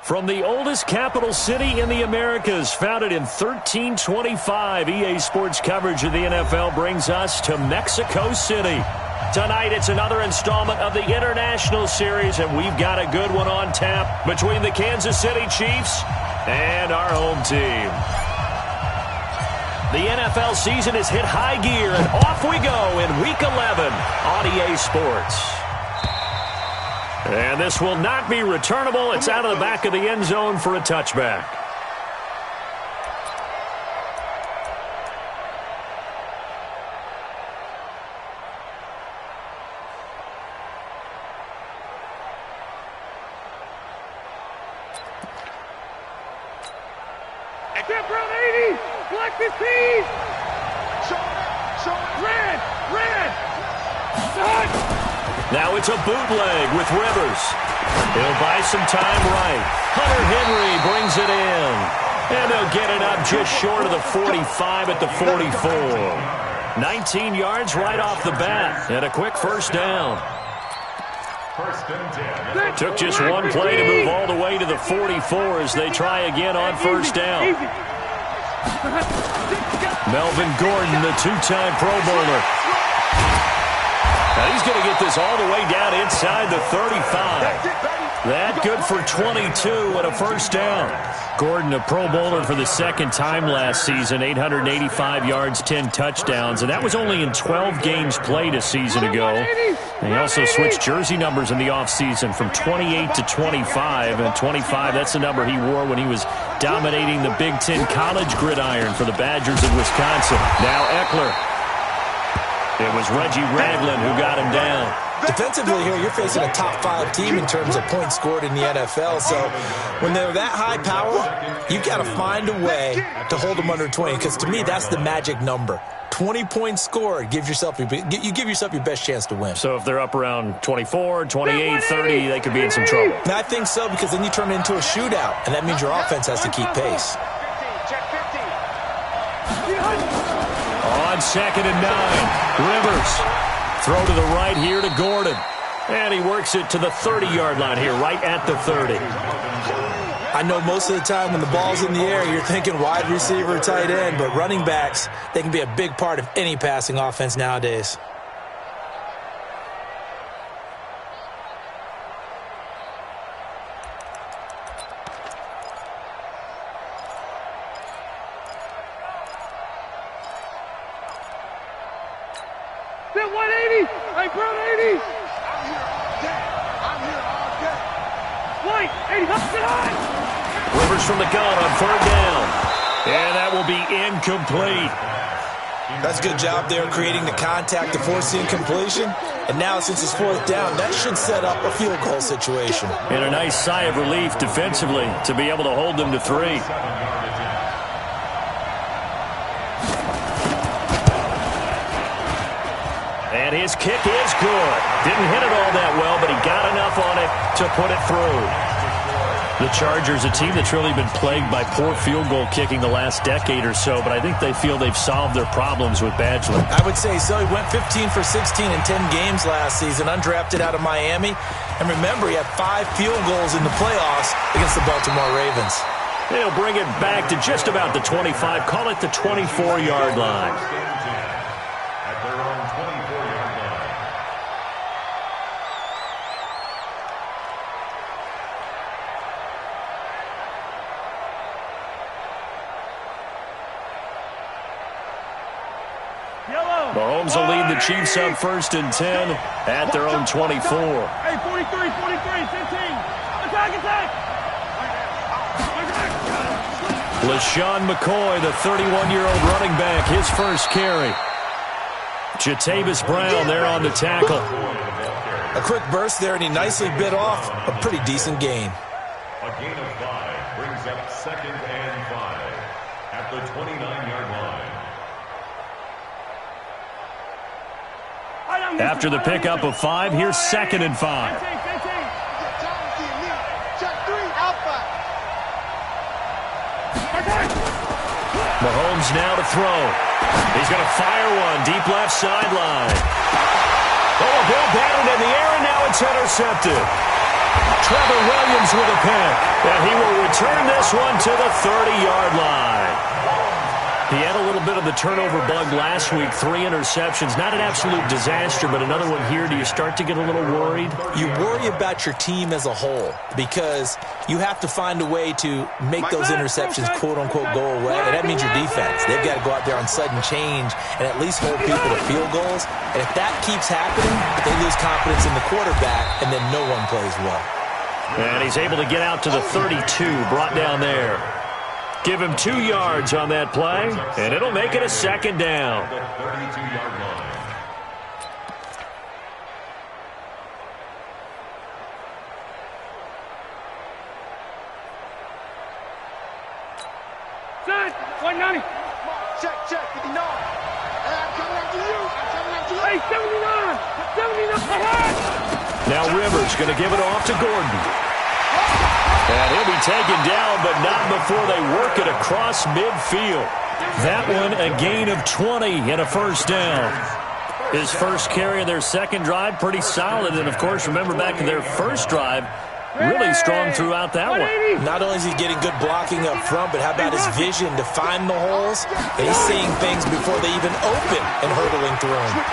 From the oldest capital city in the Americas, founded in 1325, EA Sports coverage of the NFL brings us to Mexico City. Tonight, it's another installment of the International Series, and we've got a good one on tap between the Kansas City Chiefs and our home team. The NFL season has hit high gear, and off we go in Week 11 on EA Sports. And this will not be returnable. It's out of the back of the end zone for a touchback. Now it's a bootleg with Rivers. He'll buy some time right. Hunter Henry brings it in. And they'll get it up just short of the 45 at the 44. 19 yards right off the bat. And a quick first down. Took just one play to move all the way to the 44 as they try again on first down. Melvin Gordon, the two-time Pro Bowler. Now he's going to get this all the way down inside the 35. That good for 22 and a first down. Gordon, a Pro Bowler for the second time last season, 885 yards, 10 touchdowns, and that was only in 12 games played a season ago. And he also switched jersey numbers in the offseason from 28 to 25, and 25, that's the number he wore when he was dominating the Big Ten college gridiron for the Badgers of Wisconsin. Now Eckler. It was Reggie Ragland who got him down. Defensively here, you're facing a top-5 team in terms of points scored in the NFL. So when they're that high power, you got to find a way to hold them under 20. Because to me, that's the magic number. 20 points scored, you give yourself your best chance to win. So if they're up around 24, 28, 30, they could be in some trouble. And I think so, because then you turn it into a shootout, and that means your offense has to keep pace. On 2nd and 9, Rivers. Throw to the right here to Gordon. And he works it to the 30-yard line here, right at the 30. I know most of the time when the ball's in the air, you're thinking wide receiver, tight end, but running backs, they can be a big part of any passing offense nowadays. Rivers from the gun on 3rd down. And that will be incomplete. That's a good job there creating the contact to force the incompletion. And now since it's 4th down, that should set up a field goal situation. And a nice sigh of relief defensively to be able to hold them to 3. And his kick is good. Didn't hit it all that well, but he got enough on it to put it through. The Chargers, a team that's really been plagued by poor field goal kicking the last decade or so, but I think they feel they've solved their problems with Badgley. I would say so. He went 15 for 16 in 10 games last season, undrafted out of Miami. And remember, he had 5 field goals in the playoffs against the Baltimore Ravens. They'll bring it back to just about the 25, call it the 24-yard line. Mahomes will lead the Chiefs up 1st and 10 at their own 24. Hey, 43, 15. Attack. LaShawn McCoy, the 31-year-old running back, his first carry. Jatavis Brown there on the tackle. A quick burst there, and he nicely bit off a pretty decent gain. A gain of 5 brings up 2nd and 5 at the 29-yard line. After the pickup of 5, here's 2nd and 5. Mahomes now to throw. He's going to fire one deep left sideline. Oh, a ball batted in the air, and now it's intercepted. Trevor Williams with a pick. And he will return this one to the 30-yard line. He had a little bit of the turnover bug last week, 3 interceptions. Not an absolute disaster, but another one here. Do you start to get a little worried? You worry about your team as a whole because you have to find a way to make those interceptions, quote-unquote, go away. And that means your defense. They've got to go out there on sudden change and at least hold people to field goals. And if that keeps happening, they lose confidence in the quarterback, and then no one plays well. And he's able to get out to the 32, brought down there. Give him 2 yards on that play, and it'll make it a second down. The 32-yard line. Son, 190. Check, 59. I'm coming after you. Hey, 79. 79. Now Rivers going to give it off to Gordon. And he'll be taken down, but not before they work it across midfield. That one a gain of 20 and a first down. His first carry of their second drive, pretty solid. And, of course, remember back to their first drive, really strong throughout that one. Not only is he getting good blocking up front, but how about his vision to find the holes? And he's seeing things before they even open and hurdling through them.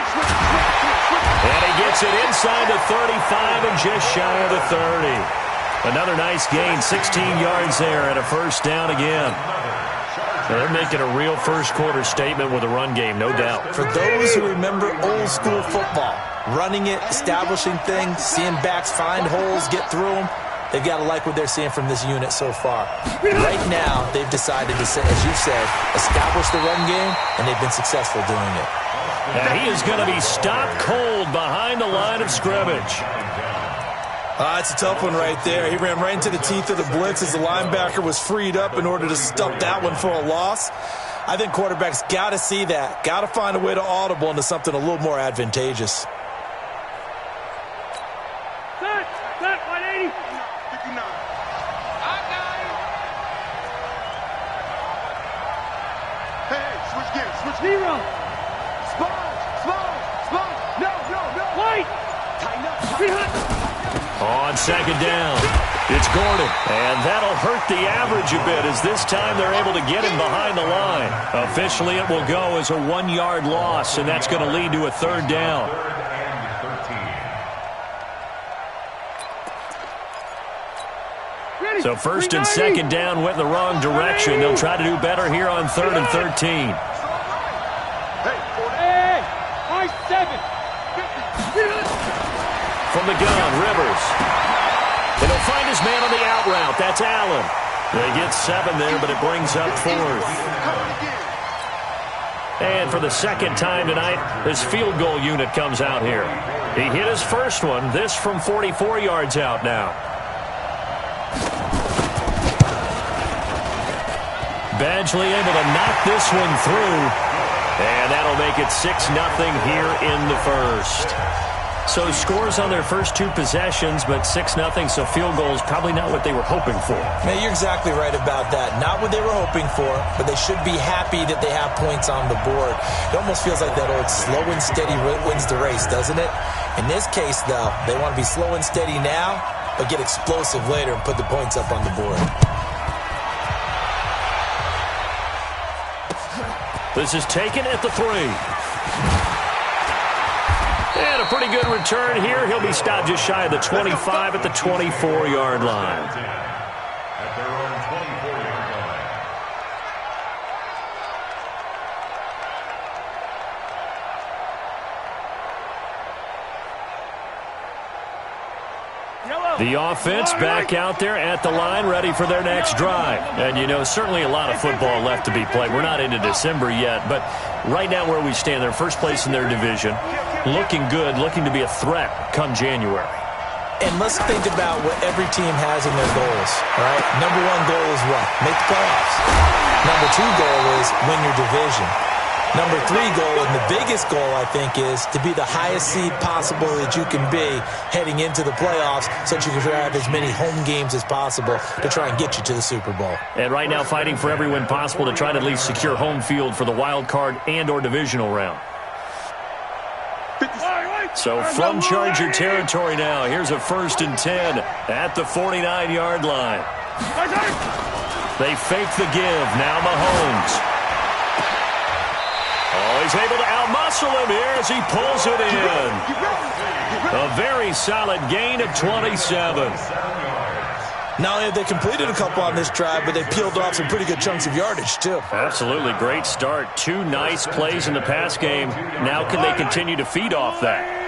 And he gets it inside the 35 and just shy of the 30. Another nice gain, 16 yards there and a first down again. They're making a real first-quarter statement with a run game, no doubt. For those who remember old-school football, running it, establishing things, seeing backs find holes, get through them, they've got to like what they're seeing from this unit so far. Right now, they've decided to, as you said, establish the run game, and they've been successful doing it. And he is going to be stopped cold behind the line of scrimmage. It's a tough one right there. He ran right into the teeth of the blitz as the linebacker was freed up in order to stuff that one for a loss. I think quarterbacks got to see that. Got to find a way to audible into something a little more advantageous. Set, 180. 59. I got it. Hey, switch gears, switch gears. Zero. Small. No. White. Tighten up. On second down, it's Gordon. And that'll hurt the average a bit as this time they're able to get him behind the line. Officially, it will go as a 1-yard loss, and that's going to lead to a third down. So first and second down went the wrong direction. They'll try to do better here on 3rd and 13. Hey, 5-7. From the gun, Rivers. And he'll find his man on the out route. That's Allen. They get 7 there, but it brings up 4th. And for the second time tonight, his field goal unit comes out here. He hit his first one, this from 44 yards out now. Badgley able to knock this one through. And that'll make it 6-0 here in the first. So scores on their first 2 possessions, but 6-0, so field goals probably not what they were hoping for. Man, you're exactly right about that. Not what they were hoping for, but they should be happy that they have points on the board. It almost feels like that old slow and steady wins the race, doesn't it? In this case, though, they want to be slow and steady now, but get explosive later and put the points up on the board. This is taken at the 3. And a pretty good return here. He'll be stopped just shy of the 25 at the 24-yard line. At their own 24-yard line. The offense back out there at the line, ready for their next drive. And, you know, certainly a lot of football left to be played. We're not into December yet, but right now where we stand, they're first place in their division. Looking good, looking to be a threat come January. And let's think about what every team has in their goals, all right? Number 1 goal is what? Make the playoffs. Number 2 goal is win your division. Number 3 goal, and the biggest goal, I think, is to be the highest seed possible that you can be heading into the playoffs so that you can have as many home games as possible to try and get you to the Super Bowl. And right now fighting for every win possible to try to at least secure home field for the wild card and or divisional round. So from Charger territory now, here's a 1st and 10 at the 49-yard line. They fake the give. Now Mahomes. Oh, he's able to outmuscle him here as he pulls it in. A very solid gain of 27. Not only have they completed a couple on this drive, but they peeled off some pretty good chunks of yardage, too. Absolutely great start. 2 nice plays in the pass game. Now can they continue to feed off that?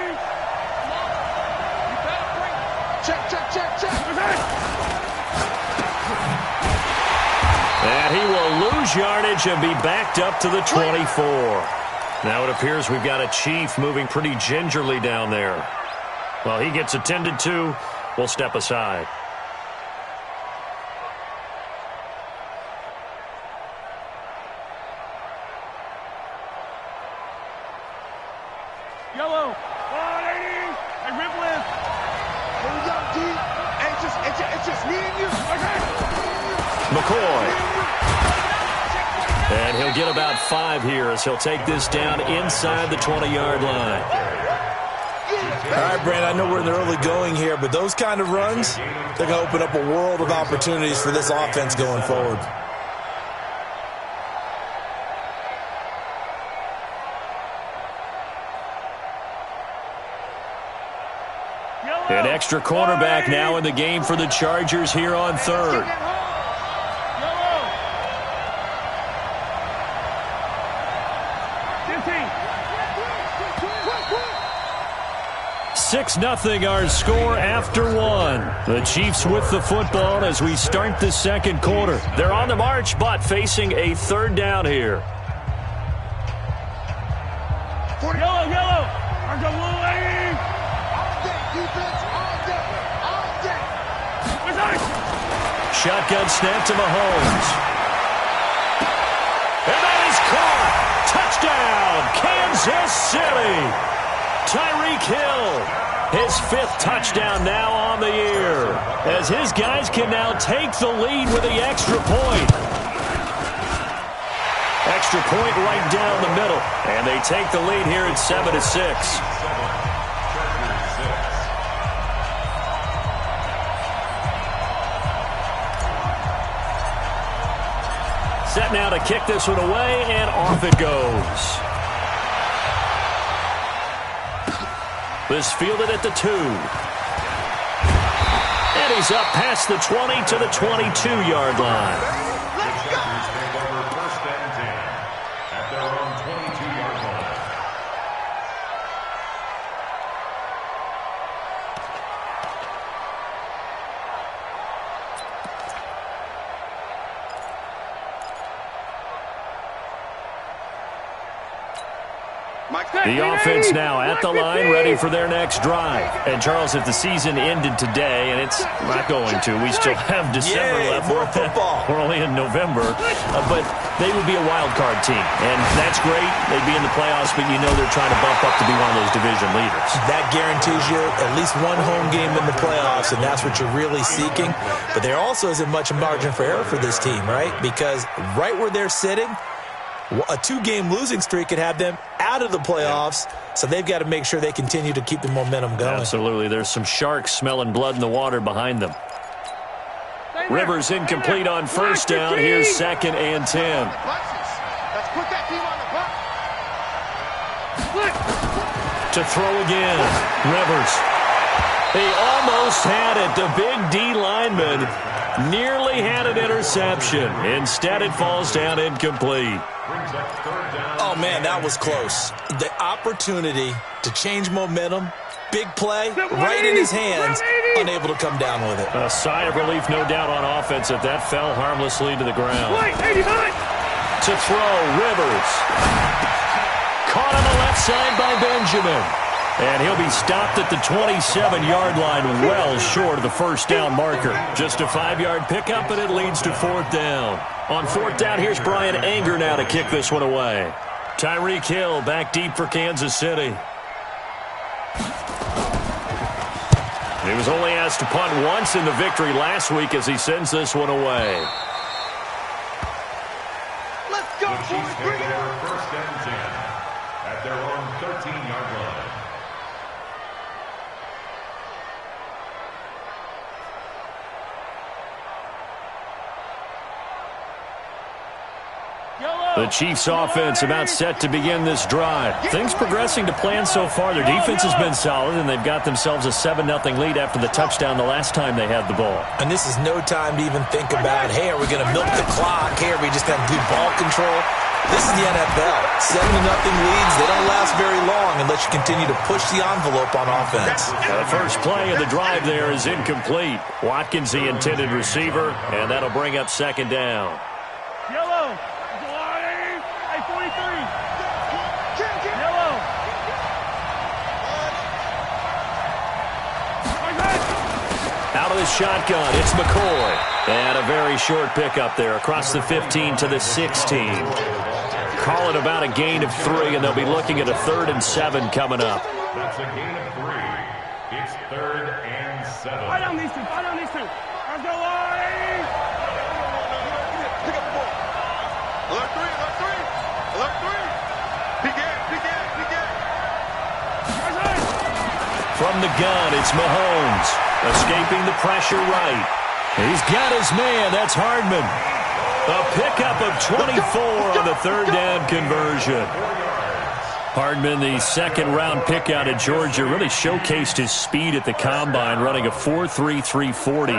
Check. And he will lose yardage and be backed up to the 24. Now it appears we've got a Chief moving pretty gingerly down there. Well, he gets attended to. We'll step aside. Yellow. Hey, Ripland. Here we go, D. It's just me and you. McCoy. And he'll get about 5 here as he'll take this down inside the 20-yard line. All right, Brandon, I know we're in the early going here, but those kind of runs, they're going to open up a world of opportunities for this offense going forward. An extra cornerback now in the game for the Chargers here on 3rd. 6-0 our score after 1. The Chiefs with the football as we start the 2nd quarter. They're on the march, but facing a 3rd down here. Yellow. Arms up, little lady. All day, defense, all day. Shotgun snap to Mahomes. And that is caught. Touchdown, Kansas City. Tyreek Hill, his 5th touchdown now on the year, as his guys can now take the lead with the extra point. Extra point right down the middle, and they take the lead here at 7-6. Set now to kick this one away, and off it goes. This fielded at the 2. And he's up past the 20 to the 22-yard line. Let's go. Take over 1st and 10 at their own 22-yard line. The offense now at the line, ready for their next drive. And, Charles, if the season ended today, and it's not going to, we still have December left. More football. We're only in November. But they would be a wild card team. And that's great. They'd be in the playoffs, but you know they're trying to bump up to be one of those division leaders. That guarantees you at least one home game in the playoffs, and that's what you're really seeking. But there also isn't much margin for error for this team, right? Because right where they're sitting, a 2-game losing streak could have them out of the playoffs, so they've got to make sure they continue to keep the momentum going. Absolutely. There's some sharks smelling blood in the water behind them. Rivers incomplete on 1st down. Here's 2nd and 10. Let's put that team on the bus. To throw again. Rivers. He almost had it. The big D lineman nearly had an interception. Instead, it falls down incomplete. Oh, man, that was close. The opportunity to change momentum, big play, right in his hands, unable to come down with it. A sigh of relief, no doubt, on offense if that fell harmlessly to the ground. To throw, Rivers. Caught on the left side by Benjamin. And he'll be stopped at the 27-yard line, well short of the 1st down marker. Just a 5-yard pickup, and it leads to 4th down. On 4th down, here's Brian Anger now to kick this one away. Tyreek Hill back deep for Kansas City. He was only asked to punt once in the victory last week as he sends this one away. Let's go, boys. Bring it on. 1st and 10 at their own 13-yard line. The Chiefs offense about set to begin this drive. Things progressing to plan so far. Their defense has been solid, and they've got themselves a 7-0 lead after the touchdown the last time they had the ball. And this is no time to even think about, hey, are we going to milk the clock? Hey, are we just going to do ball control? This is the NFL. 7-0 leads, they don't last very long unless you continue to push the envelope on offense. The first play of the drive there is incomplete. Watkins, the intended receiver, and that'll bring up second down. Yellow. Hey, 43. Yellow. Out of the shotgun, it's McCoy. And a very short pickup there across the 15 to the 16. Call it about a gain of 3, and they'll be looking at a 3rd and 7 coming up. That's a gain of 3. It's 3rd and 7. Fight on these two. Let's go, Lane. Pick up the ball. Alert 3. Begin. From the gun, it's Mahomes. Escaping the pressure right. He's got his man. That's Hardman. A pickup of 24 on the 3rd down conversion. Hardman, the second-round pick out of Georgia, really showcased his speed at the combine, running a 4.3 340,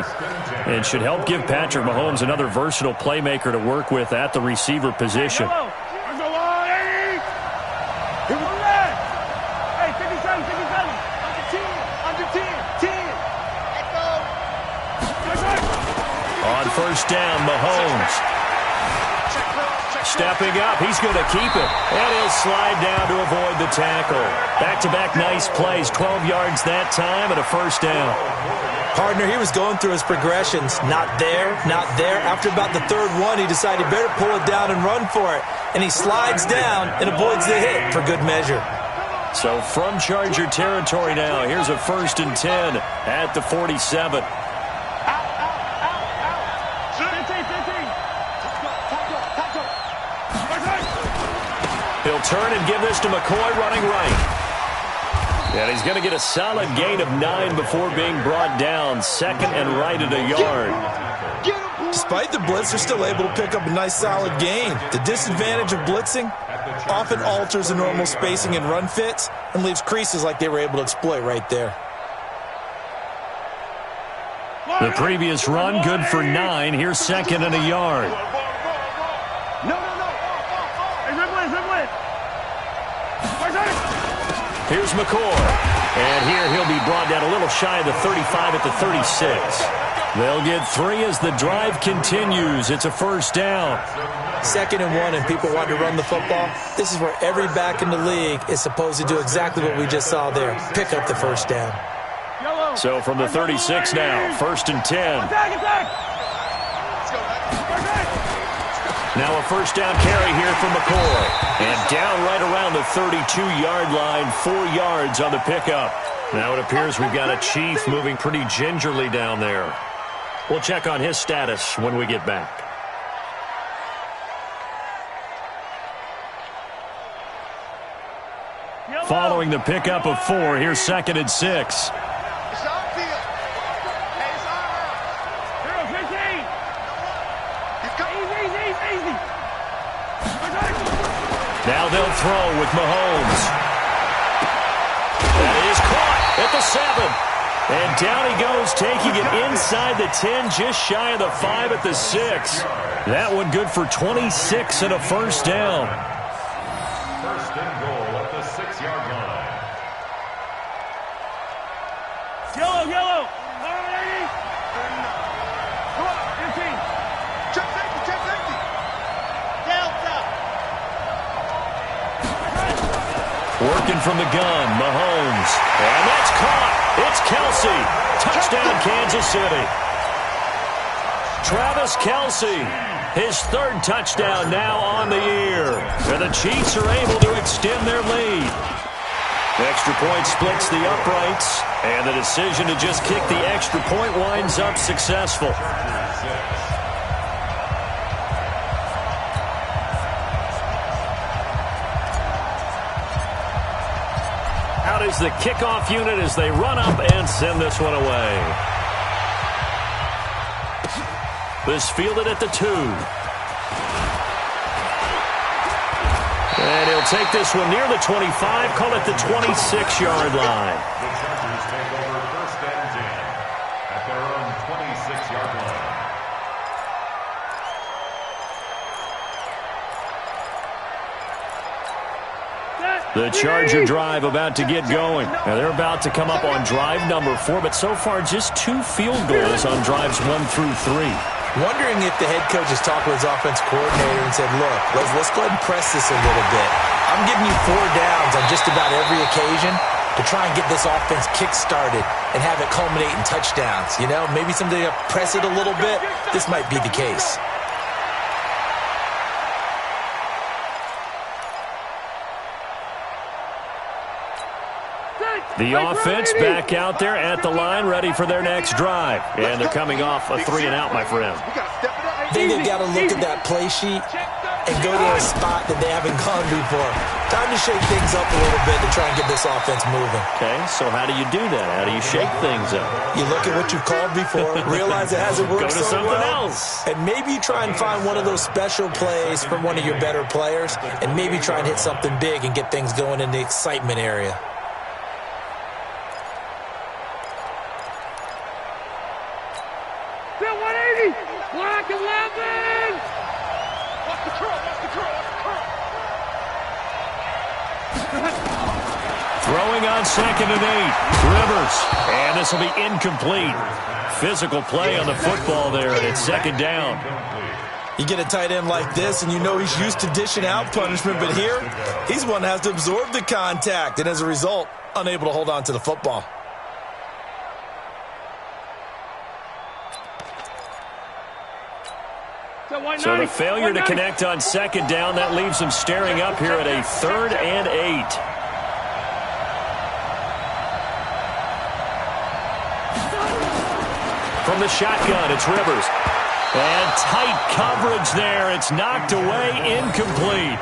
and should help give Patrick Mahomes another versatile playmaker to work with at the receiver position. Let's go, Lane. Here we go. Hey, 57. Under 10. On first down, Mahomes. Stepping up, he's going to keep it. And he'll slide down to avoid the tackle. Back-to-back nice plays, 12 yards that time and a first down. Partner, he was going through his progressions. Not there. After about the 3rd one, he decided he better pull it down and run for it. And he slides down and avoids the hit for good measure. So from Charger territory now, here's a 1st and 10 at the 47. He'll turn and give this to McCoy running right. And he's going to get a solid gain of 9 before being brought down. 2nd and right at a yard. Despite the blitz, they're still able to pick up a nice solid gain. The disadvantage of blitzing often alters the normal spacing and run fits and leaves creases like they were able to exploit right there. The previous run good for 9. Here's 2nd and a yard. No. Hey, rip it. Here's McCoy. And here he'll be brought down a little shy of the 35 at the 36. They'll get 3 as the drive continues. It's a first down. 2nd and 1 and people want to run the football. This is where every back in the league is supposed to do exactly what we just saw there. Pick up the first down. So from the 36 now, 1st and 10. Attack. Now a first down carry here from McCoy. And down right around the 32-yard line, 4 yards on the pickup. Now it appears we've got a Chief moving pretty gingerly down there. We'll check on his status when we get back. Following the pickup of 4, here's 2nd and 6. Now they'll throw with Mahomes. That is caught at the 7. And down he goes, taking it inside the 10, just shy of the 5 at the 6. That one good for 26 and a first down. First and goal at the 6-yard line. Yellow. Come on, 15. Check safety. Delta. Working from the gun, Mahomes. And that's caught. It's Kelsey. Touchdown, Kansas City. Travis Kelsey, his 3rd touchdown now on the year. And the Chiefs are able to extend their lead. The extra point splits the uprights, and the decision to just kick the extra point winds up successful. Out is the kickoff unit as they run up and send this one away. This fielded at the 2. And he'll take this one near the 25, call it the 26-yard line. The Chargers take over 1st and 10 at their own 26-yard line. The Charger drive about to get going. Now they're about to come up on drive number 4, but so far just 2 field goals on drives 1 through 3. Wondering if the head coach has talked with his offense coordinator and said, look, let's go ahead and press this a little bit. I'm giving you 4 downs on just about every occasion to try and get this offense kick-started and have it culminate in touchdowns. You know, maybe someday to press it a little bit. This might be the case. The offense back out there at the line, ready for their next drive. And they're coming off a 3-and-out, my friend. I think they've got to look at that play sheet and go to a spot that they haven't gone before. Time to shake things up a little bit to try and get this offense moving. Okay, so how do you do that? How do you shake things up? You look at what you've called before, realize it hasn't worked Go to so something well, else. and maybe you try and find one of those special plays from one of your better players, and maybe try and hit something big and get things going in the excitement area. Black 11! Watch the curl, watch the curl, watch the curl. Throwing on 2nd and 8. Rivers. And this will be incomplete. Physical play on the football there, and it's 2nd down. You get a tight end like this, and you know he's used to dishing out punishment, but here, he's one that has to absorb the contact, and as a result, unable to hold on to the football. So the failure to connect on 2nd down, that leaves them staring up here at a 3rd and 8. From the shotgun, it's Rivers. And tight coverage there. It's knocked away, incomplete.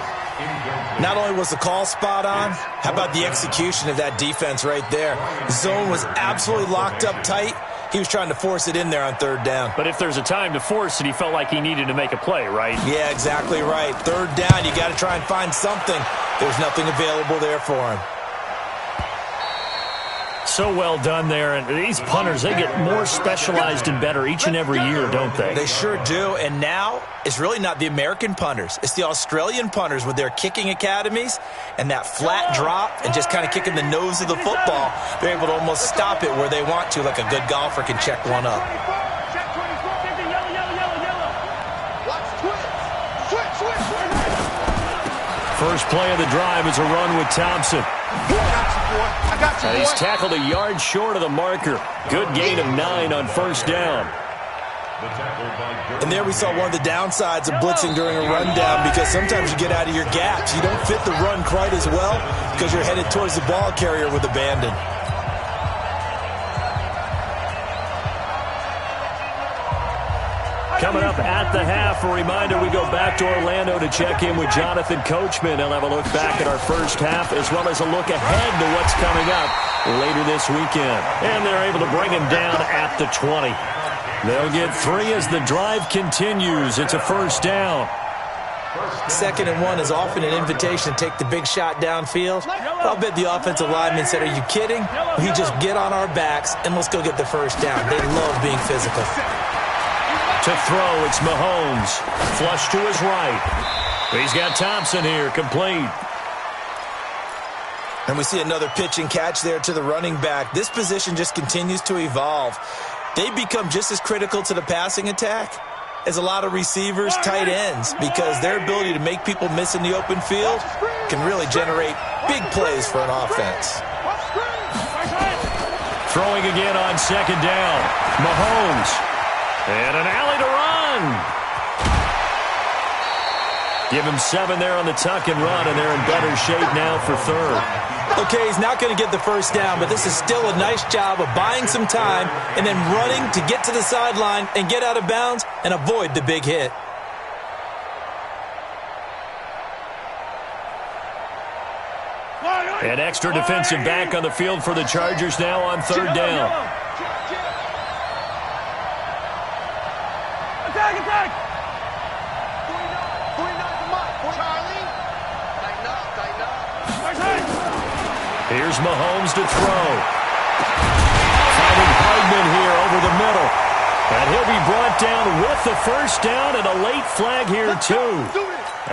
Not only was the call spot on, how about the execution of that defense right there? The zone was absolutely locked up tight. He was trying to force it in there on 3rd down. But if there's a time to force it, he felt like he needed to make a play, right? Yeah, exactly right. 3rd down, you got to try and find something. There's nothing available there for him. So well done there. And these punters, they get more specialized and better each and every year, don't they? They sure do. And now, it's really not the American punters. It's the Australian punters with their kicking academies and that flat drop and just kind of kicking the nose of the football. They're able to almost stop it where they want to, like a good golfer can check one up. First play of the drive is a run with Thompson. And he's tackled a yard short of the marker. Good gain of 9 on 1st down. And there we saw one of the downsides of blitzing during a rundown, because sometimes you get out of your gaps. You don't fit the run quite as well because you're headed towards the ball carrier with abandon. Coming up at the half, a reminder, we go back to Orlando to check in with Jonathan Coachman. He'll have a look back at our first half as well as a look ahead to what's coming up later this weekend. And they're able to bring him down at the 20. They'll get 3 as the drive continues. It's a 1st down. 2nd and 1 is often an invitation to take the big shot downfield. I'll bet the offensive lineman said, are you kidding? We just get on our backs and let's go get the 1st down. They love being physical. To throw, it's Mahomes. Flush to his right. He's got Thompson here, complete. And we see another pitch and catch there to the running back. This position just continues to evolve. They become just as critical to the passing attack as a lot of receivers, tight ends, because their ability to make people miss in the open field can really generate big plays for an offense. Throwing again on 2nd down. Mahomes. And an alley to run. Give him 7 there on the tuck and run, and they're in better shape now for 3rd. Okay, he's not going to get the 1st down, but this is still a nice job of buying some time and then running to get to the sideline and get out of bounds and avoid the big hit. An extra defensive back on the field for the Chargers now on 3rd down. Attack! Charlie. Here's Mahomes to throw. Finding Hardman here over the middle. And he'll be brought down with the first down and a late flag here, too.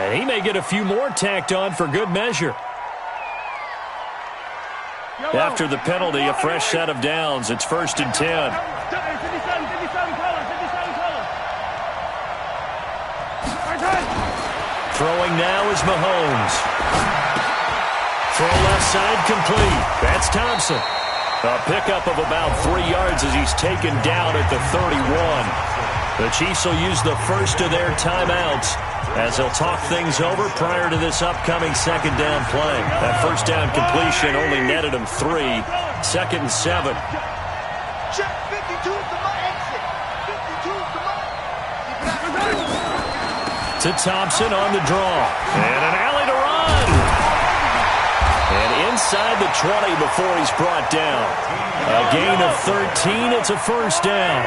And he may get a few more tacked on for good measure. After the penalty, a fresh set of downs. It's 1st and 10. Throwing now is Mahomes. Throw left side complete. That's Thompson. A pickup of about 3 yards as he's taken down at the 31. The Chiefs will use the first of their timeouts as they'll talk things over prior to this upcoming second down play. That first down completion only netted him 3. 2nd and 7. Check 52 to my exit. 52 to my. To Thompson on the draw. And an alley to run. And inside the 20 before he's brought down. A gain of 13. It's a first down.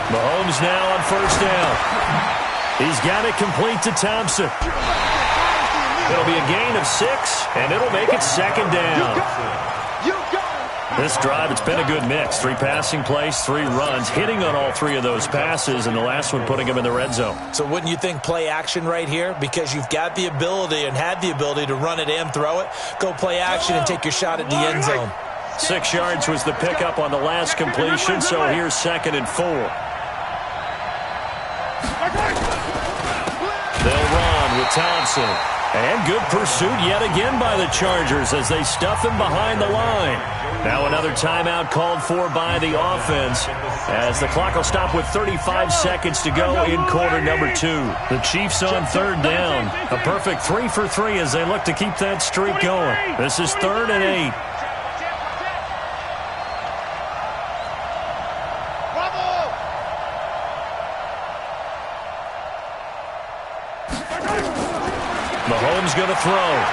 Mahomes now on first down. He's got it complete to Thompson. It'll be a gain of 6, and it'll make it second down. This drive, it's been a good mix. 3 passing plays, 3 runs, hitting on all 3 of those passes, and the last one putting him in the red zone. So wouldn't you think play action right here? Because you've got the ability and had the ability to run it and throw it. Go play action and take your shot at the end zone. 6 yards was the pickup on the last completion, so here's 2nd and 4. They'll run with Thompson. And good pursuit yet again by the Chargers as they stuff him behind the line. Now another timeout called for by the offense as the clock will stop with 35 seconds to go in quarter number 2. The Chiefs on 3rd down. A perfect 3 for 3 as they look to keep that streak going. This is 3rd and 8. Mahomes going to throw.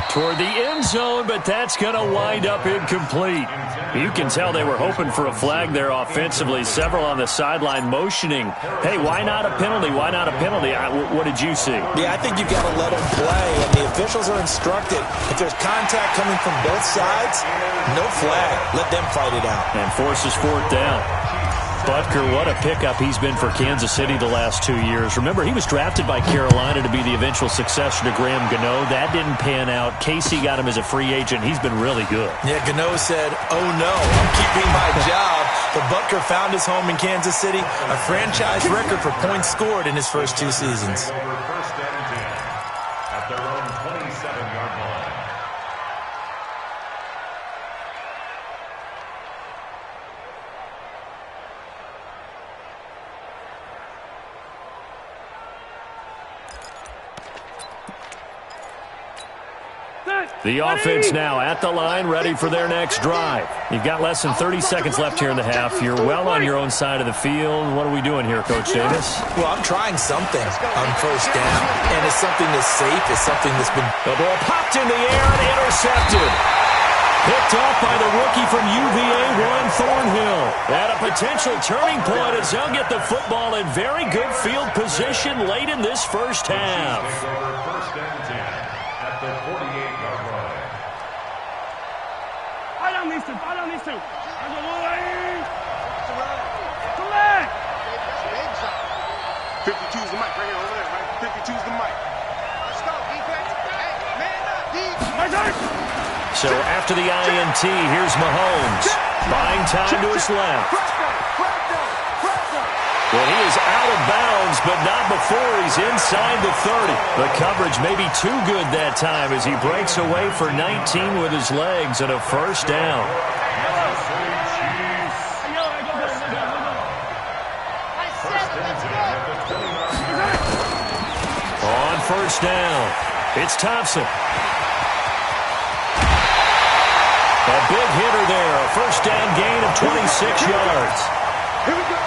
Toward the end zone, but that's going to wind up incomplete. You can tell they were hoping for a flag there offensively. Several on the sideline motioning, hey, why not a penalty? Why not a penalty? What did you see? Yeah, I think you've got to let them play, and the officials are instructed. If there's contact coming from both sides, no flag. Let them fight it out. And forces 4th down. Butker, what a pickup he's been for Kansas City the last 2 years. Remember, he was drafted by Carolina to be the eventual successor to Graham Gano. That didn't pan out. Casey got him as a free agent. He's been really good. Yeah, Gano said, oh no, I'm keeping my job. But Butker found his home in Kansas City, a franchise record for points scored in his first 2 seasons. First and 10 at their own 27-yard line. The offense now at the line, ready for their next drive. You've got less than 30 seconds left here in the half. You're well on your own side of the field. What are we doing here, Coach Davis? Well, I'm trying something on first down, and it's something that's safe. It's something that's been... The ball popped in the air and intercepted. Picked off by the rookie from UVA, Juan Thornhill. At a potential turning point as they'll get the football in very good field position late in this first half. First and 10 at the 48-yard line. Fall on these two. 52's the mic right here over there, right? 52's the mic. Let's go, defense. Hey, man up, defense. So after the INT, here's Mahomes. Buying time to his left. Well, he is out of bounds, but not before he's inside the 30. The coverage may be too good that time as he breaks away for 19 with his legs and a first down. On first down, it's Thompson. A big hitter there, a first down gain of 26 yards. Here we go.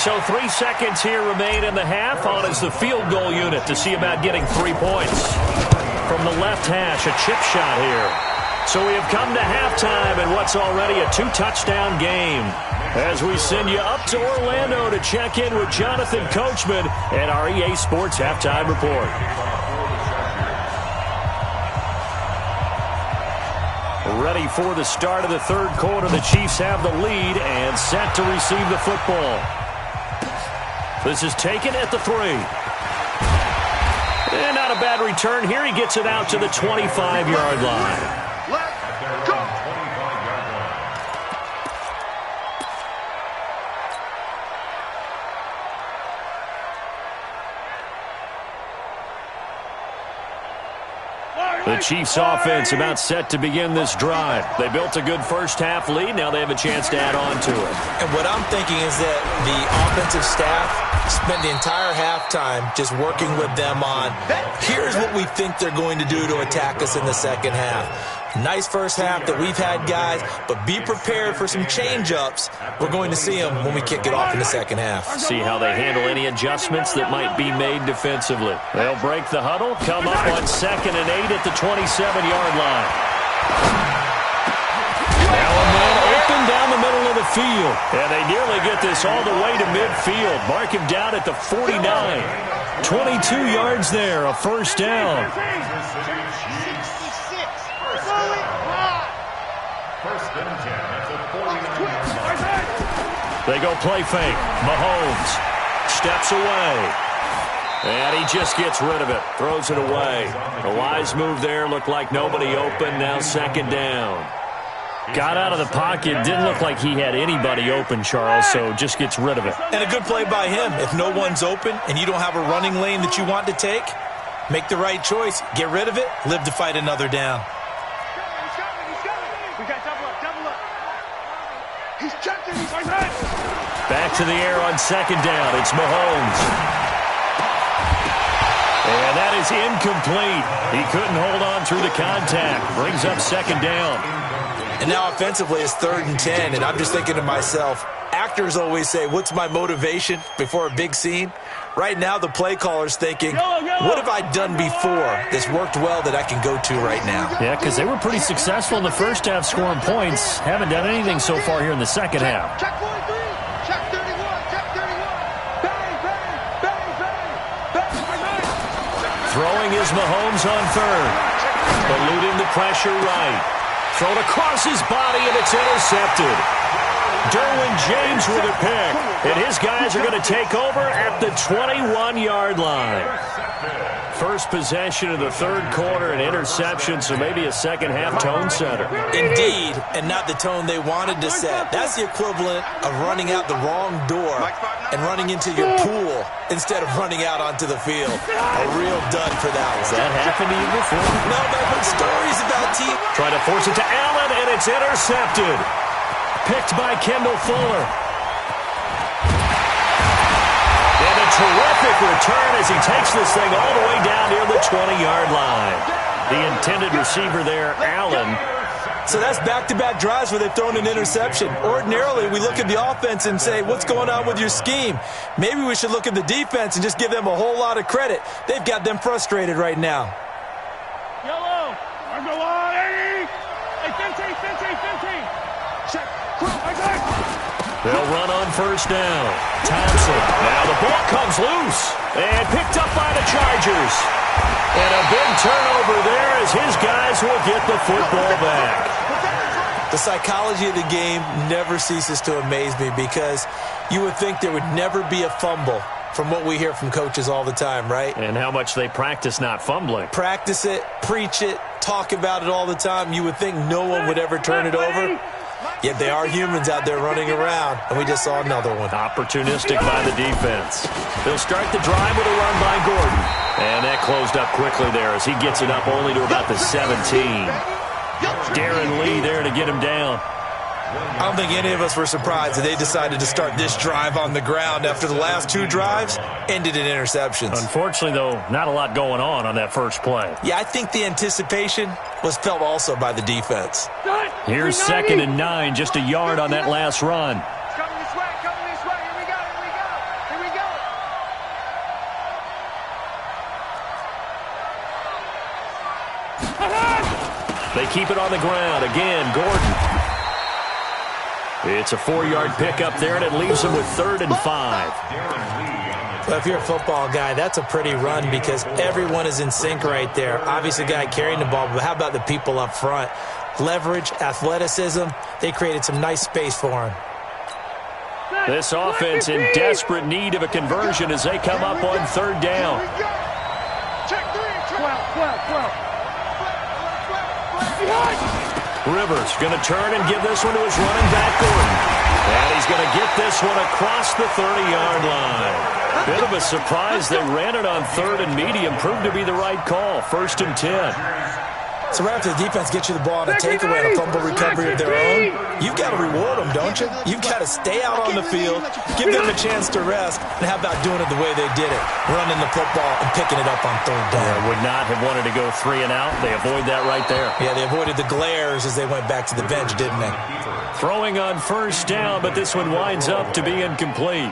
So 3 seconds here remain in the half. On is the field goal unit to see about getting 3 points. From the left hash, a chip shot here. So we have come to halftime in what's already a 2-touchdown game. As we send you up to Orlando to check in with Jonathan Coachman and our EA Sports Halftime Report. Ready for the start of the third quarter. The Chiefs have the lead and set to receive the football. This is taken at the 3. And not a bad return here. He gets it out to the 25-yard line. The Chiefs offense about set to begin this drive. They built a good first-half lead. Now they have a chance to add on to it. And what I'm thinking is that the offensive staff spent the entire halftime just working with them on, here's what we think they're going to do to attack us in the second half. Nice first half that we've had, guys, but be prepared for some change-ups. We're going to see them when we kick it off in the second half. See how they handle any adjustments that might be made defensively. They'll break the huddle, come up on 2nd and 8 at the 27-yard line. Now a man open down the middle of the field. And they nearly get this all the way to midfield. Mark him down at the 49. 22 yards there, a first down. They go play fake. Mahomes steps away. And he just gets rid of it. Throws it away. A wise move there. Looked like nobody open. Now 2nd down. Got out of the pocket. Didn't look like he had anybody open, Charles, so just gets rid of it. And a good play by him. If no one's open and you don't have a running lane that you want to take, make the right choice. Get rid of it. Live to fight another down. Back to the air on 2nd down. It's Mahomes. And that is incomplete. He couldn't hold on through the contact. Brings up 2nd down. And now offensively it's 3rd and 10. And I'm just thinking to myself, actors always say, what's my motivation before a big scene? Right now the play caller's thinking, what have I done before that's worked well that I can go to right now? Yeah, because they were pretty successful in the first half scoring points. Haven't done anything so far here in the second half. Check 43. Check 31. Check 31. Bang, bang, bang, bang. Throwing is Mahomes on 3rd. Eluding the pressure right. Thrown across his body, and it's intercepted. Derwin James with a pick. And his guys are going to take over at the 21-yard line. First possession of the third quarter, an interception, so maybe a second-half tone setter. Indeed, and not the tone they wanted to set. That's the equivalent of running out the wrong door and running into your pool instead of running out onto the field. A real dud for that one. Has that happened to you before? No, but I've heard stories about teams. Trying to force it to Allen, and it's intercepted. Picked by Kendall Fuller. And a terrific return as he takes this thing all the way down near the 20-yard line. The intended receiver there, Allen. So that's back-to-back drives where they've thrown an interception. Ordinarily, we look at the offense and say, what's going on with your scheme? Maybe we should look at the defense and just give them a whole lot of credit. They've got them frustrated right now. Yellow. Go on, 80. Hey, 15. Check. They'll run on first down. Thompson. Now the ball comes loose. And picked up by the Chargers. And a big turnover there as his guys will get the football back. The psychology of the game never ceases to amaze me because you would think there would never be a fumble from what we hear from coaches all the time, right? And how much they practice not fumbling. Practice it, preach it, talk about it all the time. You would think no one would ever turn it over. Yet they are humans out there running around, and we just saw another one. Opportunistic by the defense. They'll start the drive with a run by Gordon. And that closed up quickly there as he gets it up only to about the 17. Darren Lee there to get him down. I don't think any of us were surprised that they decided to start this drive on the ground after the last two drives ended in interceptions. Unfortunately, though, not a lot going on that first play. Yeah, I think the anticipation was felt also by the defense. Here's 2nd and 9, just a yard on that last run. Coming this way. Here we go. They keep it on the ground. Again, Gordon. It's a 4-yard pickup there, and it leaves them with 3rd and 5. Well, if you're a football guy, that's a pretty run because everyone is in sync right there. Obviously, the guy carrying the ball, but how about the people up front? Leverage, athleticism, they created some nice space for him. This offense in desperate need of a conversion as they come up on 3rd down. Rivers going to turn and give this one to his running back, Gordon. And he's going to get this one across the 30-yard line. Bit of a surprise. They ran it on 3rd and medium. Proved to be the right call. 1st and 10. So right after the defense gets you the ball on a takeaway and a fumble recovery of their own, you've got to reward them, don't you? You've got to stay out on the field, give them a chance to rest, and how about doing it the way they did it, running the football and picking it up on 3rd down. Yeah, would not have wanted to go 3 and out. They avoid that right there. Yeah, they avoided the glares as they went back to the bench, didn't they? Throwing on 1st down, but this one winds up to be incomplete.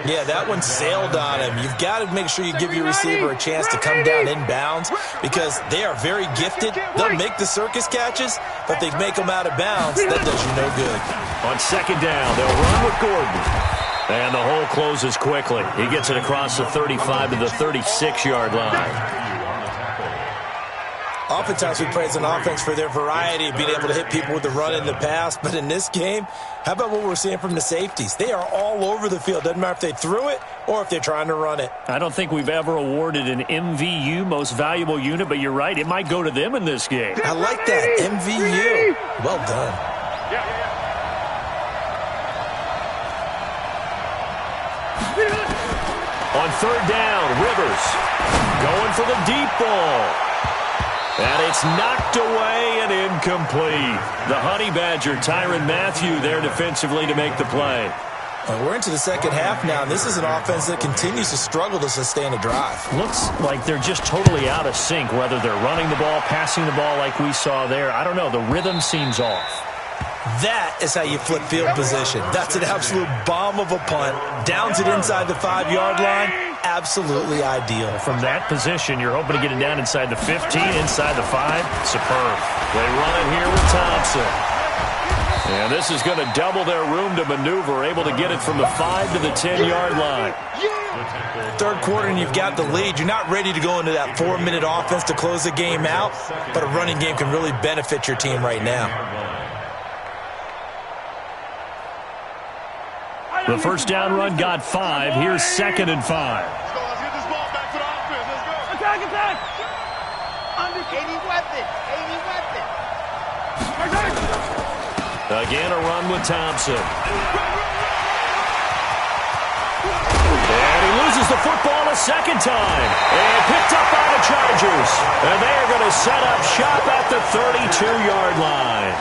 Yeah, that one sailed on him. You've got to make sure you give your receiver a chance to come down inbounds because they are very gifted. They'll make the circus catches, but they make them out of bounds. That does you no good. On 2nd down, they'll run with Gordon. And the hole closes quickly. He gets it across the 35 to the 36-yard line. Oftentimes we praise an offense for their variety of being able to hit people with the run in the pass, but in this game, how about what we're seeing from the safeties? They are all over the field. Doesn't matter if they threw it or if they're trying to run it. I don't think we've ever awarded an MVU, most valuable unit, but you're right. It might go to them in this game. I like that, MVU. Well done. On 3rd down, Rivers going for the deep ball. And it's knocked away and incomplete. The Honey Badger, Tyrann Mathieu, there defensively to make the play. We're into the 2nd half now, and this is an offense that continues to struggle to sustain a drive. Looks like they're just totally out of sync, whether they're running the ball, passing the ball like we saw there. I don't know. The rhythm seems off. That is how you flip field position. That's an absolute bomb of a punt. Downs it inside the 5-yard line. Absolutely ideal. From that position, you're hoping to get it down inside the 15, inside the 5. Superb. They run it here with Thompson. And this is going to double their room to maneuver, able to get it from the 5 to the 10-yard line. 3rd quarter and you've got the lead. You're not ready to go into that 4-minute offense to close the game out, but a running game can really benefit your team right now. The 1st down run got 5. Here's 2nd and 5. Let's get this ball back to the offense. Let's go. Attack, attack. Under 80 weapons. 80 weapons. Again, a run with Thompson. And he loses the football a 2nd time. And picked up by the Chargers. And they are going to set up shop at the 32-yard line.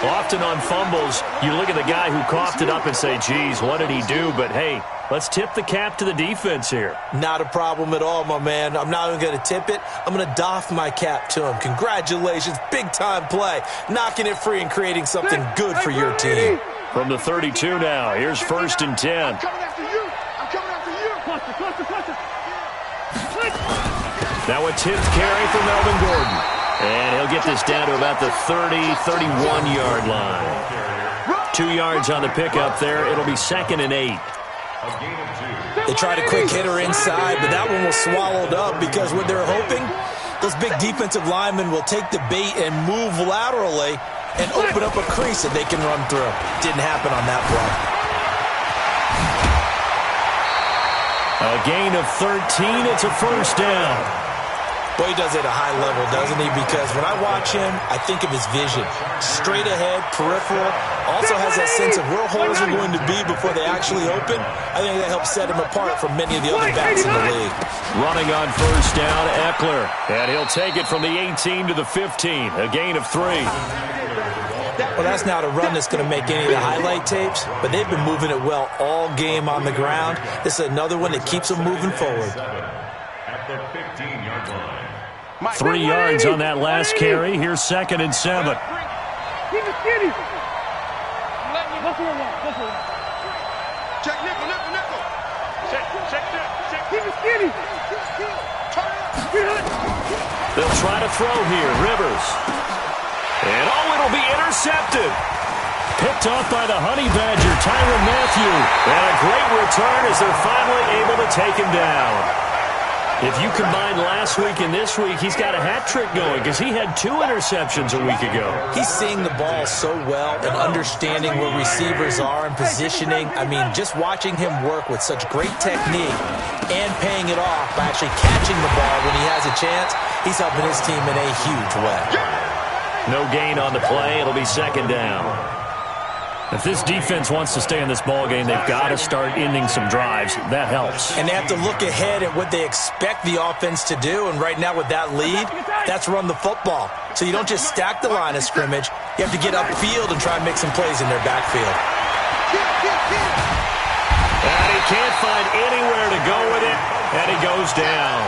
Often on fumbles, you look at the guy who coughed it up and say, geez, what did he do? But, hey, let's tip the cap to the defense here. Not a problem at all, my man. I'm not even going to tip it. I'm going to doff my cap to him. Congratulations. Big-time play. Knocking it free and creating something good for your team. From the 32 now, here's 1st and 10. I'm coming after you. I'm coming after you. Cluster. Now a 10th carry for Melvin Gordon. And he'll get this down to about the 30, 31-yard line. 2 yards on the pickup there. It'll be 2nd and 8. They tried a quick hitter inside, but that one was swallowed up because what they're hoping, those big defensive linemen will take the bait and move laterally and open up a crease that they can run through. Didn't happen on that play. A gain of 13. It's a 1st down. Boy, he does it at a high level, doesn't he? Because when I watch him, I think of his vision. Straight ahead, peripheral. Also has that sense of where holes are going to be before they actually open. I think that helps set him apart from many of the other backs in the league. Running on 1st down, Eckler. And he'll take it from the 18 to the 15. A gain of 3. Well, that's not a run that's going to make any of the highlight tapes, but they've been moving it well all game on the ground. This is another one that keeps them moving forward. At the 15-yard line. 3 yards on that last carry. Here's 2nd and 7. Keep it skinny. Check nickel. Check. Keep it skinny. They'll try to throw here. Rivers. And it'll be intercepted. Picked off by the Honey Badger, Tyrann Mathieu. And a great return as they're finally able to take him down. If you combine last week and this week, he's got a hat trick going because he had 2 interceptions a week ago. He's seeing the ball so well and understanding where receivers are and positioning. I mean, just watching him work with such great technique and paying it off by actually catching the ball when he has a chance, he's helping his team in a huge way. No gain on the play. It'll be second down. If this defense wants to stay in this ballgame, they've got to start ending some drives. That helps. And they have to look ahead at what they expect the offense to do. And right now with that lead, that's run the football. So you don't just stack the line of scrimmage. You have to get upfield and try and make some plays in their backfield. And he can't find anywhere to go with it, and he goes down.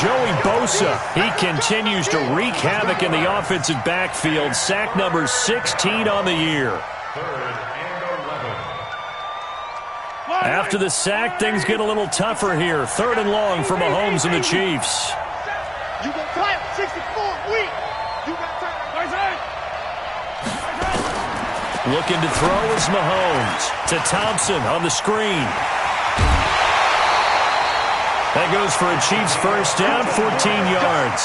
Joey Bosa, he continues to wreak havoc in the offensive backfield. Sack number 16 on the year. After the sack, things get a little tougher here. 3rd and long for Mahomes and the Chiefs. You got time, 64 weak. You got time. Looking to throw is Mahomes to Thompson on the screen. That goes for a Chiefs first down, 14 yards.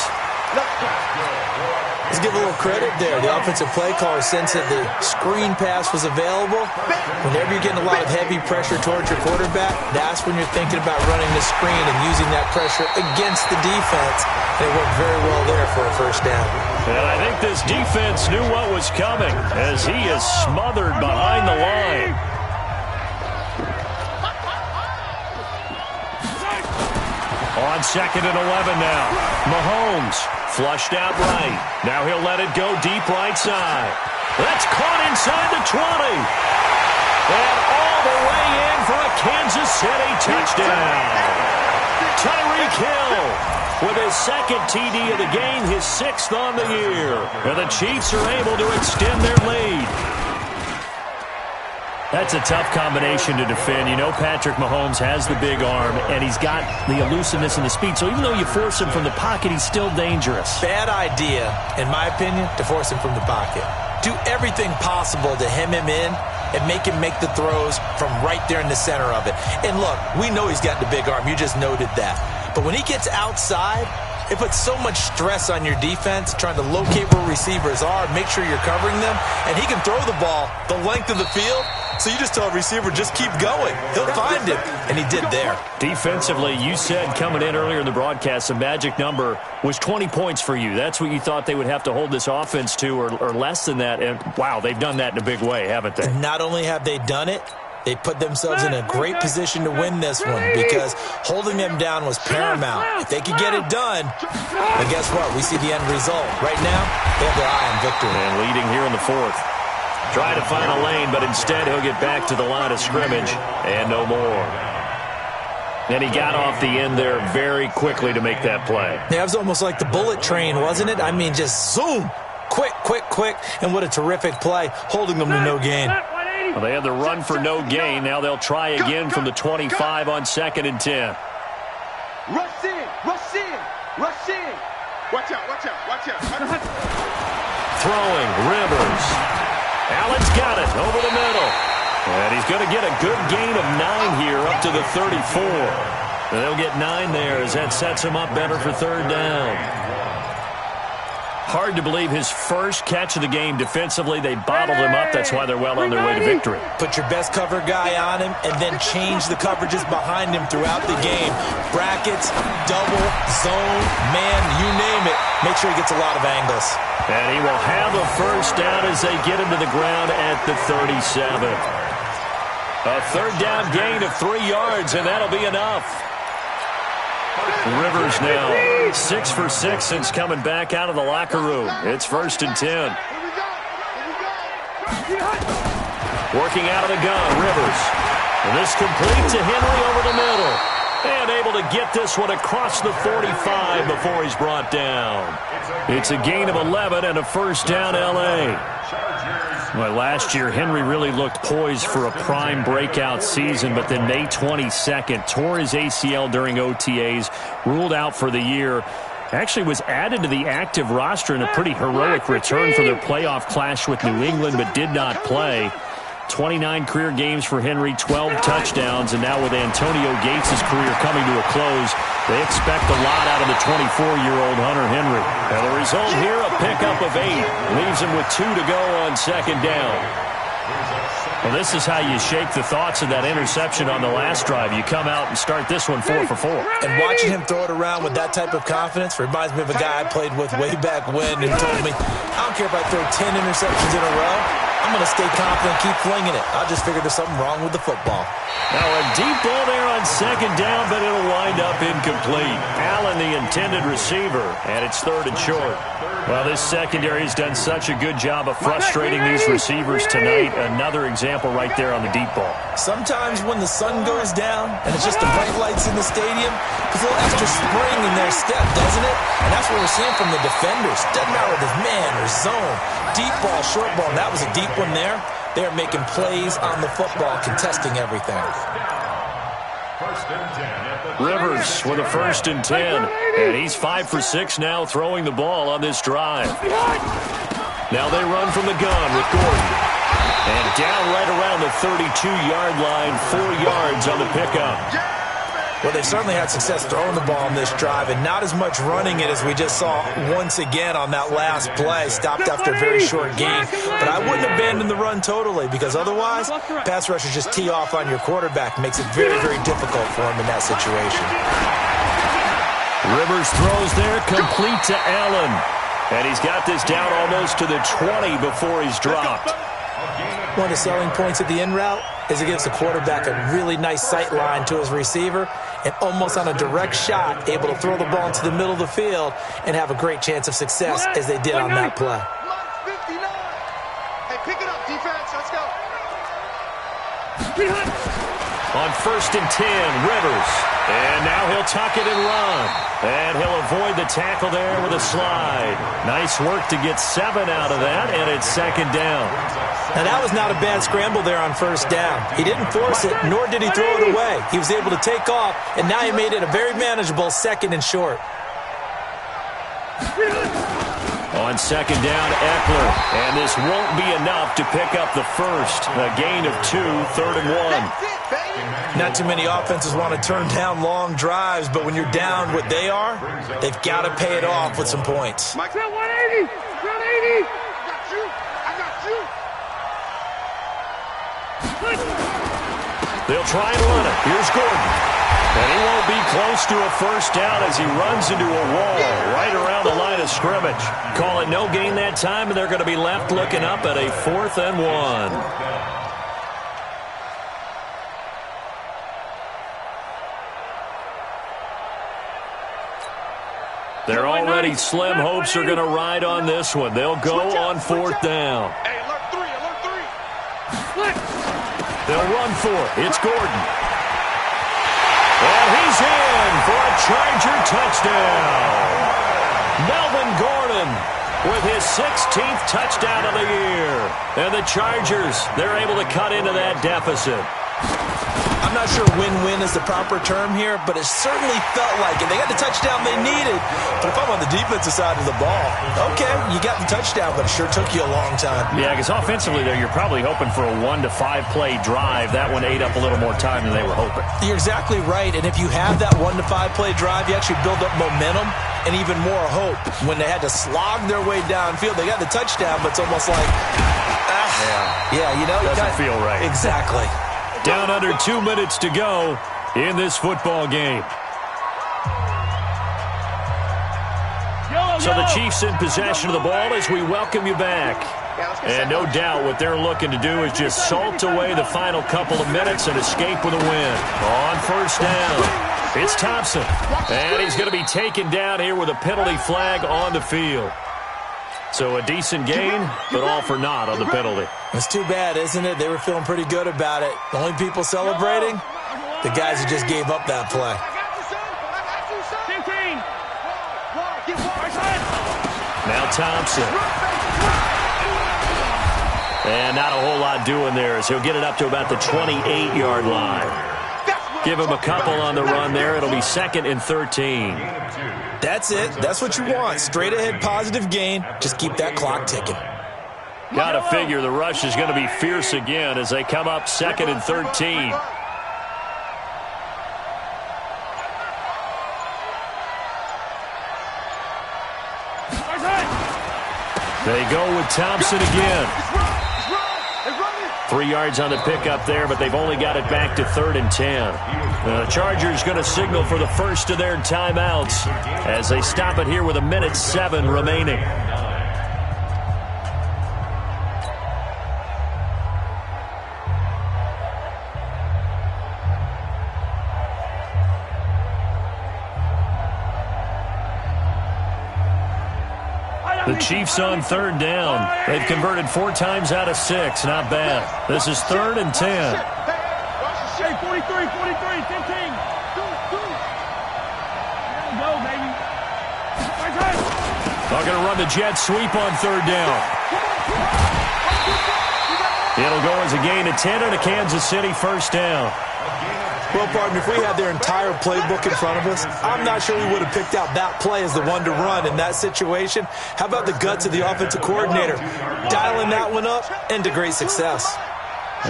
Let's give a little credit there. The offensive play caller sensed that the screen pass was available. Whenever you're getting a lot of heavy pressure towards your quarterback, that's when you're thinking about running the screen and using that pressure against the defense. They worked very well there for a first down. And I think this defense knew what was coming as he is smothered behind the line. On 2nd and 11 now. Mahomes flushed out right. Now he'll let it go deep right side. That's caught inside the 20. And all the way in for a Kansas City touchdown. Tyreek Hill with his 2nd TD of the game, his 6th on the year. And the Chiefs are able to extend their lead. That's a tough combination to defend. You know Patrick Mahomes has the big arm, and he's got the elusiveness and the speed. So even though you force him from the pocket, he's still dangerous. Bad idea, in my opinion, to force him from the pocket. Do everything possible to hem him in and make him make the throws from right there in the center of it. And look, we know he's got the big arm. You just noted that. But when he gets outside, it puts so much stress on your defense trying to locate where receivers are, make sure you're covering them, and he can throw the ball the length of the field. So you just tell a receiver, just keep going. He'll find him, and he did there. Defensively, you said coming in earlier in the broadcast, the magic number was 20 points for you. That's what you thought they would have to hold this offense to, or less than that. And, wow, they've done that in a big way, haven't they? And not only have they done it, they put themselves in a great position to win this one because holding them down was paramount. If they could get it done, but guess what? We see the end result. Right now, they have their eye on victory. And leading here in the 4th. Try to find a lane, but instead he'll get back to the line of scrimmage and no more. And he got off the end there very quickly to make that play. Yeah, it was almost like the bullet train, wasn't it? I mean, just zoom. Quick, quick, quick. And what a terrific play, holding them to no gain. Well, they had the run for no gain. Now they'll try again from the 25 on 2nd and 10. Rush in, rush in, rush in. Watch out, watch out, watch out. Throwing, Rivers. Allen's got it over the middle. And he's going to get a good gain of 9 here up to the 34. And they'll get 9 there as that sets him up better for 3rd down. Hard to believe his first catch of the game defensively. They bottled him up. That's why they're well on their way to victory. Put your best cover guy on him and then change the coverages behind him throughout the game. Brackets, double, zone, man, you name it. Make sure he gets a lot of angles. And he will have a first down as they get him to the ground at the 37. A 3rd down gain of 3 yards, and that'll be enough. Rivers now 6 for 6 since coming back out of the locker room. It's 1st and 10. Working out of the gun, Rivers. And this complete to Henry over the middle. And able to get this one across the 45 before he's brought down. It's a gain of 11 and a first down, L.A. Well, last year, Henry really looked poised for a prime breakout season, but then May 22nd, tore his ACL during OTAs, ruled out for the year. Actually was added to the active roster in a pretty heroic return for their playoff clash with New England, but did not play. 29 career games for Henry, 12 touchdowns, and now with Antonio Gates' career coming to a close, they expect a lot out of the 24-year-old Hunter Henry. Now the result here, a pickup of 8. Leaves him with 2 to go on second down. Well, this is how you shake the thoughts of that interception on the last drive. You come out and start this one 4 for 4. And watching him throw it around with that type of confidence reminds me of a guy I played with way back when who told me, I don't care if I throw 10 interceptions in a row. I'm going to stay confident, keep flinging it. I just figured there's something wrong with the football. Now a deep ball there on second down, but it'll wind up incomplete. Allen, the intended receiver, and it's 3rd and short. Well, this secondary has done such a good job of frustrating these receivers tonight. Another example right there on the deep ball. Sometimes when the sun goes down and it's just the bright lights in the stadium, there's a little extra spring in their step, doesn't it? And that's what we're seeing from the defenders. Doesn't matter if it's man or zone. Deep ball, short ball. That was a deep one there. They're making plays on the football, contesting everything. Rivers with a 1st and 10. And he's 5 for 6 now throwing the ball on this drive. Now they run from the gun with Gordon. And down right around the 32-yard line, 4 yards on the pickup. Well, they certainly had success throwing the ball on this drive and not as much running it as we just saw once again on that last play. Stopped after a very short gain. But I wouldn't abandon the run totally because otherwise, pass rushers just tee off on your quarterback. Makes it very, very difficult for him in that situation. Rivers throws there, complete to Allen. And he's got this down almost to the 20 before he's dropped. One of the selling points of the in route is it gives the quarterback a really nice sight line to his receiver and almost on a direct shot able to throw the ball into the middle of the field and have a great chance of success as they did on that play. Hey, pick it up, defense. Let's go. On 1st and 10, Rivers. And now he'll tuck it and run. And he'll avoid the tackle there with a slide. Nice work to get 7 out of that, and it's 2nd down. Now that was not a bad scramble there on 1st down. He didn't force it, nor did he throw it away. He was able to take off, and now he made it a very manageable 2nd and short. On 2nd down, Eckler. And this won't be enough to pick up the first. A gain of 2, 3rd and 1. Not too many offenses want to turn down long drives, but when you're down what they are, they've got to pay it off with some points. Mike, 180! 180! I got you! They'll try and run it. Here's Gordon. And he won't be close to a first down as he runs into a wall right around the line of scrimmage. Call it no gain that time, and they're going to be left looking up at a 4th and 1. They're already slim hopes are going to ride on this one. They'll go on 4th down. Hey, alert 3, alert 3. They'll run for it. It's Gordon. And he's in for a Charger touchdown. Melvin Gordon with his 16th touchdown of the year. And the Chargers, they're able to cut into that deficit. I'm not sure win-win is the proper term here, but it certainly felt like it. They got the touchdown they needed, but if I'm on the defensive side of the ball, okay, you got the touchdown, but it sure took you a long time. Yeah, because offensively there, you're probably hoping for a 1 to 5 play drive. That one ate up a little more time than they were hoping. You're exactly right, and if you have that 1 to 5 play drive, you actually build up momentum and even more hope. When they had to slog their way downfield, they got the touchdown, but it's almost like, you know, doesn't feel right. Exactly. Down under 2 minutes to go in this football game. So the Chiefs in possession of the ball as we welcome you back. And no doubt what they're looking to do is just salt away the final couple of minutes and escape with a win. On 1st down, it's Thompson. And he's going to be taken down here with a penalty flag on the field. So a decent gain, but all for naught on the penalty. It's too bad, isn't it? They were feeling pretty good about it. The only people celebrating, the guys who just gave up that play. Now Thompson. And not a whole lot doing there as he'll get it up to about the 28-yard line. Give him a couple on the run there. It'll be 2nd and 13. That's it. That's what you want. Straight ahead positive gain. Just keep that clock ticking. Got to figure the rush is going to be fierce again as they come up 2nd and 13. They go with Thompson again. 3 yards on the pickup there, but they've only got it back to 3rd and 10. The Chargers going to signal for the first of their timeouts as they stop it here with 1:07 remaining. The Chiefs on 3rd down. They've converted 4 times out of 6. Not bad. This is 3rd and 10. Hey, 43, 15. Go, baby. They're going to run the jet sweep on 3rd down. It'll go as a gain of 10 and a Kansas City first down. Well, partner, if we had their entire playbook in front of us, I'm not sure we would have picked out that play as the one to run in that situation. How about the guts of the offensive coordinator? Dialing that one up into great success.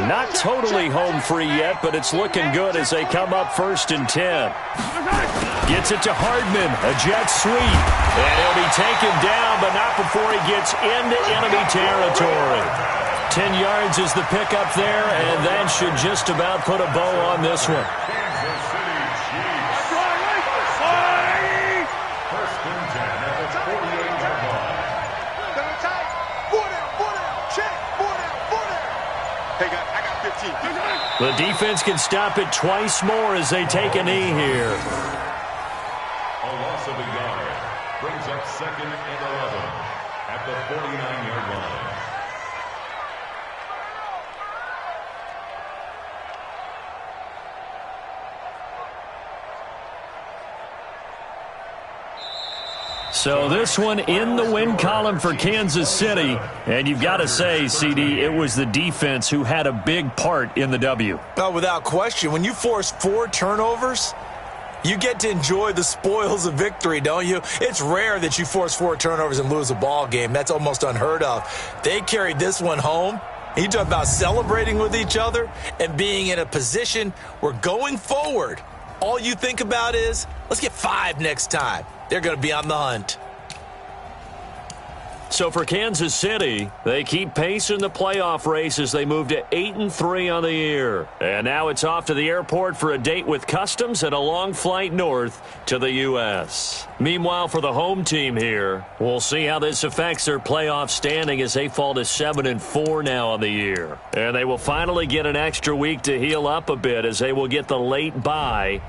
Not totally home free yet, but it's looking good as they come up 1st and 10. Gets it to Hardman, a jet sweep. And he'll be taken down, but not before he gets into enemy territory. 10 yards is the pickup there, and that should just about put a bow on this one. The defense can stop it twice more as they take a knee here. A loss of a yard brings up 2nd and 11 at the 49-yard line. So this one in the win column for Kansas City. And you've got to say, CD, it was the defense who had a big part in the W. Oh, without question. When you force 4 turnovers, you get to enjoy the spoils of victory, don't you? It's rare that you force 4 turnovers and lose a ball game. That's almost unheard of. They carried this one home. You talk about celebrating with each other and being in a position where going forward, all you think about is, let's get 5 next time. They're going to be on the hunt. So for Kansas City, they keep pace in the playoff race as they move to 8-3 on the year. And now it's off to the airport for a date with customs and a long flight north to the U.S. Meanwhile, for the home team here, we'll see how this affects their playoff standing as they fall to 7-4 now on the year. And they will finally get an extra week to heal up a bit as they will get the late bye